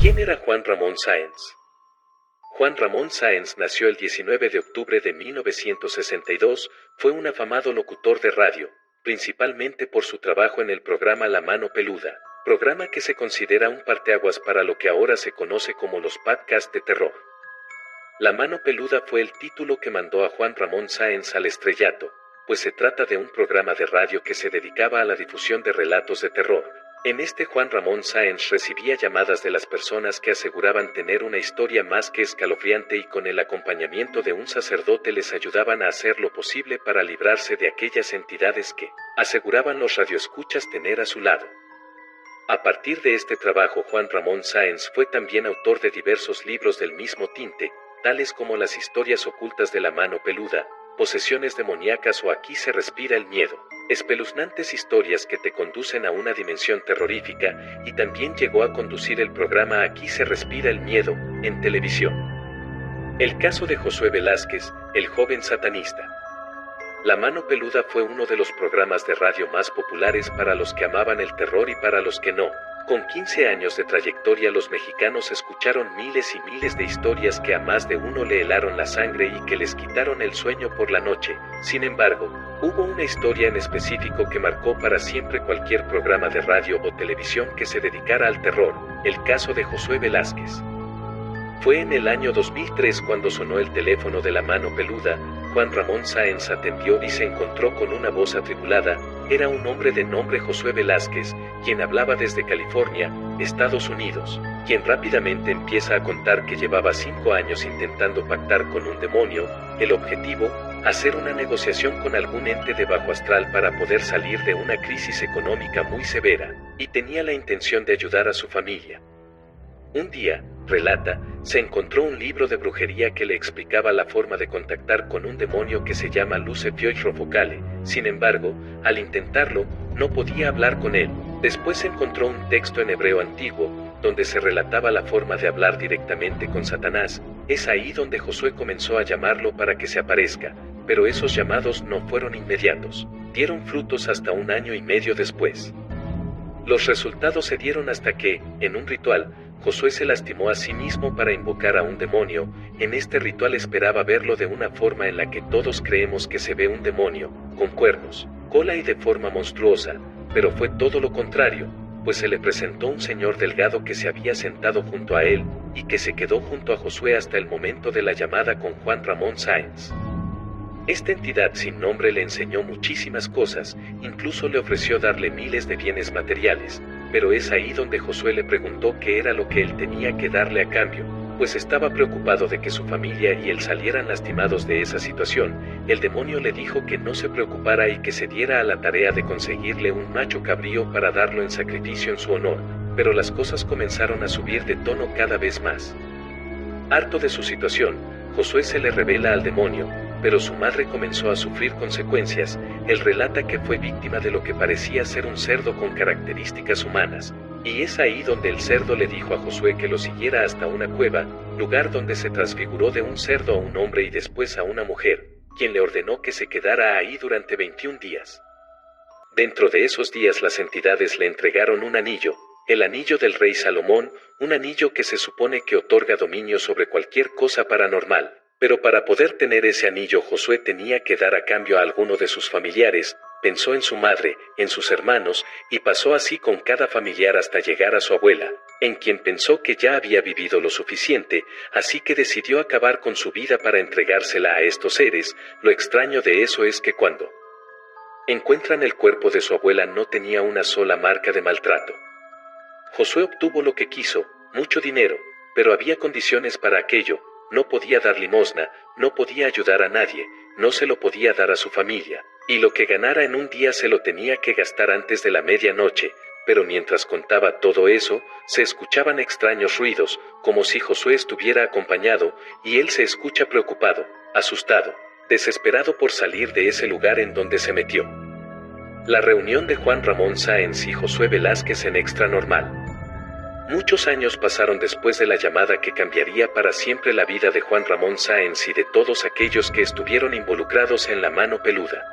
¿Quién era Juan Ramón Sáenz? Juan Ramón Sáenz nació el 19 de octubre de 1962, fue un afamado locutor de radio, principalmente por su trabajo en el programa La Mano Peluda, programa que se considera un parteaguas para lo que ahora se conoce como los podcasts de terror. La Mano Peluda fue el título que mandó a Juan Ramón Sáenz al estrellato, pues se trata de un programa de radio que se dedicaba a la difusión de relatos de terror. En este Juan Ramón Sáenz recibía llamadas de las personas que aseguraban tener una historia más que escalofriante y con el acompañamiento de un sacerdote les ayudaban a hacer lo posible para librarse de aquellas entidades que, aseguraban los radioescuchas tener a su lado. A partir de este trabajo Juan Ramón Sáenz fue también autor de diversos libros del mismo tinte, tales como Las historias ocultas de la Mano Peluda, Posesiones demoníacas o Aquí se respira el miedo, espeluznantes historias que te conducen a una dimensión terrorífica, y también llegó a conducir el programa Aquí se respira el miedo, en televisión. El caso de Josué Velázquez, el joven satanista. La Mano Peluda fue uno de los programas de radio más populares para los que amaban el terror y para los que no. Con 15 años de trayectoria los mexicanos escucharon miles y miles de historias que a más de uno le helaron la sangre y que les quitaron el sueño por la noche. Sin embargo, hubo una historia en específico que marcó para siempre cualquier programa de radio o televisión que se dedicara al terror, el caso de Josué Velázquez. Fue en el año 2003 cuando sonó el teléfono de La Mano Peluda. Juan Ramón Sáenz atendió y se encontró con una voz atribulada. Era un hombre de nombre Josué Velázquez, quien hablaba desde California, Estados Unidos, quien rápidamente empieza a contar que llevaba 5 años intentando pactar con un demonio. El objetivo, hacer una negociación con algún ente de bajo astral para poder salir de una crisis económica muy severa, y tenía la intención de ayudar a su familia. Un día, relata, se encontró un libro de brujería que le explicaba la forma de contactar con un demonio que se llama Luce-Fioirofocale. Sin embargo, al intentarlo, no podía hablar con él. Después encontró un texto en hebreo antiguo, donde se relataba la forma de hablar directamente con Satanás. Es ahí donde Josué comenzó a llamarlo para que se aparezca, pero esos llamados no fueron inmediatos. Dieron frutos hasta 1 año y medio después. Los resultados se dieron hasta que, en un ritual, Josué se lastimó a sí mismo para invocar a un demonio. En este ritual esperaba verlo de una forma en la que todos creemos que se ve un demonio, con cuernos, cola y de forma monstruosa, pero fue todo lo contrario, pues se le presentó un señor delgado que se había sentado junto a él, y que se quedó junto a Josué hasta el momento de la llamada con Juan Ramón Sáenz. Esta entidad sin nombre le enseñó muchísimas cosas, incluso le ofreció darle miles de bienes materiales, pero es ahí donde Josué le preguntó qué era lo que él tenía que darle a cambio, pues estaba preocupado de que su familia y él salieran lastimados de esa situación. El demonio le dijo que no se preocupara y que se diera a la tarea de conseguirle un macho cabrío para darlo en sacrificio en su honor, pero las cosas comenzaron a subir de tono cada vez más. Harto de su situación, Josué se le revela al demonio, pero su madre comenzó a sufrir consecuencias. Él relata que fue víctima de lo que parecía ser un cerdo con características humanas, y es ahí donde el cerdo le dijo a Josué que lo siguiera hasta una cueva, lugar donde se transfiguró de un cerdo a un hombre y después a una mujer, quien le ordenó que se quedara ahí durante 21 días. Dentro de esos días las entidades le entregaron un anillo, el anillo del rey Salomón, un anillo que se supone que otorga dominio sobre cualquier cosa paranormal. Pero para poder tener ese anillo Josué tenía que dar a cambio a alguno de sus familiares. Pensó en su madre, en sus hermanos, y pasó así con cada familiar hasta llegar a su abuela, en quien pensó que ya había vivido lo suficiente, así que decidió acabar con su vida para entregársela a estos seres. Lo extraño de eso es que cuando encuentran el cuerpo de su abuela no tenía una sola marca de maltrato. Josué obtuvo lo que quiso, mucho dinero, pero había condiciones para aquello. No podía dar limosna, no podía ayudar a nadie, no se lo podía dar a su familia, y lo que ganara en un día se lo tenía que gastar antes de la medianoche. Pero mientras contaba todo eso, se escuchaban extraños ruidos, como si Josué estuviera acompañado, y él se escucha preocupado, asustado, desesperado por salir de ese lugar en donde se metió. La reunión de Juan Ramón Sáenz y Josué Velázquez en Extra Normal. Muchos años pasaron después de la llamada que cambiaría para siempre la vida de Juan Ramón Sáenz y de todos aquellos que estuvieron involucrados en La Mano Peluda.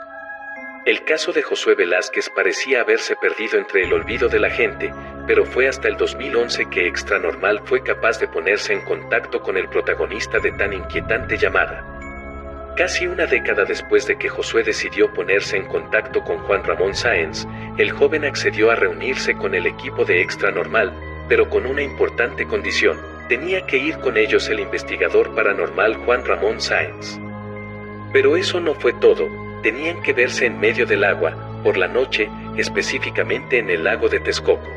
El caso de Josué Velázquez parecía haberse perdido entre el olvido de la gente, pero fue hasta el 2011 que Extranormal fue capaz de ponerse en contacto con el protagonista de tan inquietante llamada. Casi una década después de que Josué decidió ponerse en contacto con Juan Ramón Sáenz, el joven accedió a reunirse con el equipo de Extranormal, pero con una importante condición: tenía que ir con ellos el investigador paranormal Juan Ramón Sáenz. Pero eso no fue todo, tenían que verse en medio del agua, por la noche, específicamente en el lago de Texcoco.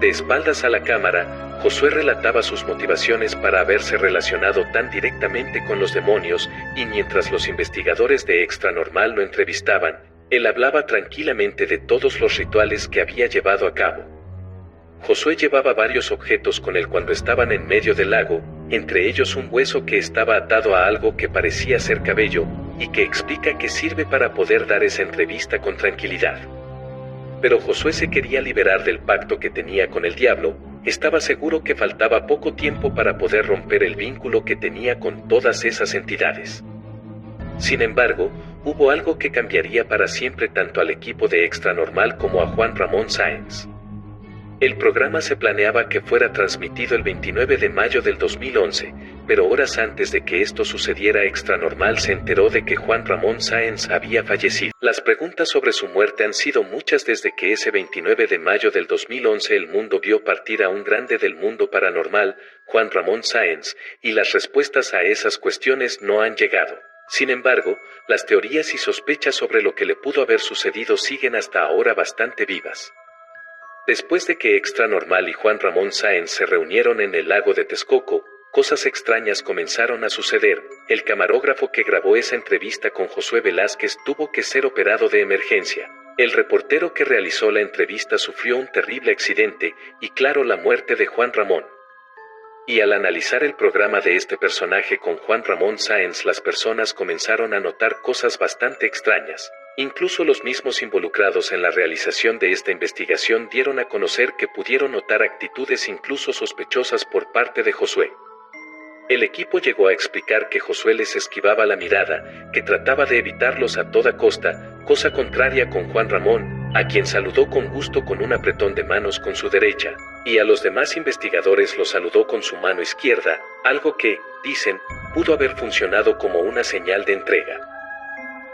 De espaldas a la cámara, Josué relataba sus motivaciones para haberse relacionado tan directamente con los demonios, y mientras los investigadores de Extranormal lo entrevistaban, él hablaba tranquilamente de todos los rituales que había llevado a cabo. Josué llevaba varios objetos con él cuando estaban en medio del lago, entre ellos un hueso que estaba atado a algo que parecía ser cabello, y que explica que sirve para poder dar esa entrevista con tranquilidad. Pero Josué se quería liberar del pacto que tenía con el diablo, estaba seguro que faltaba poco tiempo para poder romper el vínculo que tenía con todas esas entidades. Sin embargo, hubo algo que cambiaría para siempre tanto al equipo de Extranormal como a Juan Ramón Sáenz. El programa se planeaba que fuera transmitido el 29 de mayo del 2011, pero horas antes de que esto sucediera, Extranormal se enteró de que Juan Ramón Sáenz había fallecido. Las preguntas sobre su muerte han sido muchas desde que ese 29 de mayo del 2011 el mundo vio partir a un grande del mundo paranormal, Juan Ramón Sáenz, y las respuestas a esas cuestiones no han llegado. Sin embargo, las teorías y sospechas sobre lo que le pudo haber sucedido siguen hasta ahora bastante vivas. Después de que Extranormal y Juan Ramón Sáenz se reunieron en el lago de Texcoco, cosas extrañas comenzaron a suceder. El camarógrafo que grabó esa entrevista con Josué Velázquez tuvo que ser operado de emergencia. El reportero que realizó la entrevista sufrió un terrible accidente, y claro, la muerte de Juan Ramón. Y al analizar el programa de este personaje con Juan Ramón Sáenz, las personas comenzaron a notar cosas bastante extrañas. Incluso los mismos involucrados en la realización de esta investigación dieron a conocer que pudieron notar actitudes incluso sospechosas por parte de Josué. El equipo llegó a explicar que Josué les esquivaba la mirada, que trataba de evitarlos a toda costa, cosa contraria con Juan Ramón, a quien saludó con gusto con un apretón de manos con su derecha, y a los demás investigadores los saludó con su mano izquierda, algo que, dicen, pudo haber funcionado como una señal de entrega.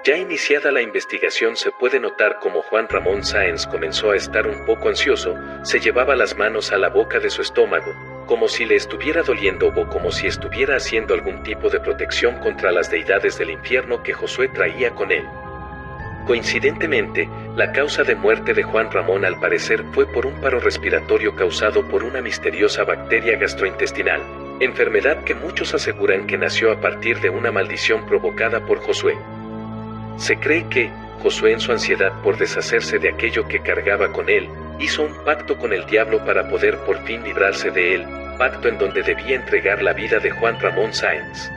Ya iniciada la investigación se puede notar cómo Juan Ramón Sáenz comenzó a estar un poco ansioso, se llevaba las manos a la boca de su estómago, como si le estuviera doliendo o como si estuviera haciendo algún tipo de protección contra las deidades del infierno que Josué traía con él. Coincidentemente, la causa de muerte de Juan Ramón al parecer fue por un paro respiratorio causado por una misteriosa bacteria gastrointestinal, enfermedad que muchos aseguran que nació a partir de una maldición provocada por Josué. Se cree que, Josué en su ansiedad por deshacerse de aquello que cargaba con él, hizo un pacto con el diablo para poder por fin librarse de él, pacto en donde debía entregar la vida de Juan Ramón Sáenz.